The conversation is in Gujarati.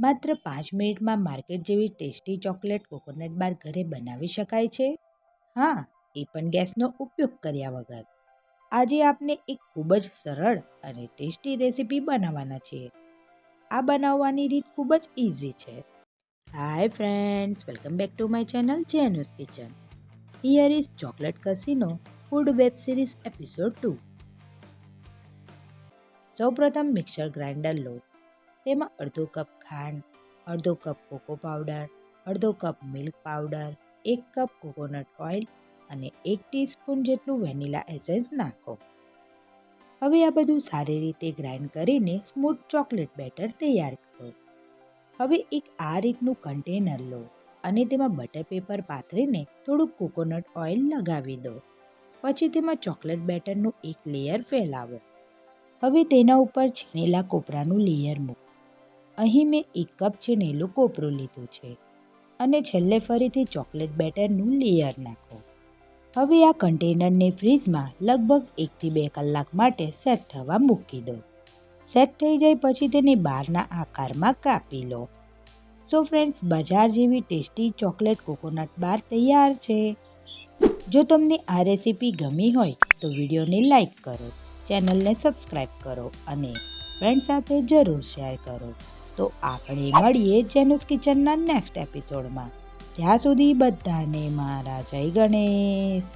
માત્ર 5 મિનિટમાં માર્કેટ જેવી ટેસ્ટી ચોકલેટ કોકોનટ બાર ઘરે બનાવી શકાય છે? હા, એ પણ ગેસનો ઉપયોગ કર્યા વગર. આજે આપણે એક ખૂબ જ સરળ અને ટેસ્ટી રેસીપી બનાવવાના છીએ. આ બનાવવાની રીત ખૂબ જ ઇઝી છે. Hi friends, welcome back to my channel Jenu's kitchen. Here is chocolate casino food web series episode 2. સૌપ્રથમ મિક્સર ગ્રાઇન્ડર લો. તેમાં અડધો કપ ખાંડ, અડધો કપ કોકો પાવડર, અડધો cup milk powder, 1 cup coconut oil અને 1 ટીસ્પૂન જેટલું વેનીલા એસેન્સ નાખો. હવે આ બધું સારી રીતે ગ્રાઇન્ડ કરીને સ્મૂથ ચોકલેટ બેટર તૈયાર કરો. હવે એક આ રીતનું કન્ટેનર લો અને તેમાં બટર પેપર પાથરીને થોડુંક કોકોનટ ઓઇલ લગાવી દો. પછી તેમાં ચોકલેટ બેટરનું એક લેયર ફેલાવો. હવે તેના ઉપર છીણેલા કોપરાનું લેયર મૂકો. અહીં મેં 1 કપ છીણેલું કોપરું લીધું છે અને છેલ્લે ફરીથી ચોકલેટ બેટરનું લેયર નાખો. હવે આ કન્ટેનરને ફ્રીજમાં લગભગ 1 થી 2 કલાક માટે સેટ થવા મૂકી દો. સેટ થઈ જાય પછી તેને બારના આકારમાં કાપી લો. સો ફ્રેન્ડ્સ, બજાર જેવી ટેસ્ટી ચોકલેટ કોકોનટ બાર તૈયાર છે. જો તમને આ રેસીપી ગમી હોય તો વિડીયોને લાઈક કરો, ચેનલને સબસ્ક્રાઈબ કરો અને ફ્રેન્ડ સાથે જરૂર શેર કરો. તો આપણે મળીએ જેનુસ કિચનના નેક્સ્ટ એપિસોડમાં. ત્યાં સુધી બધાને મારા જય ગણેશ.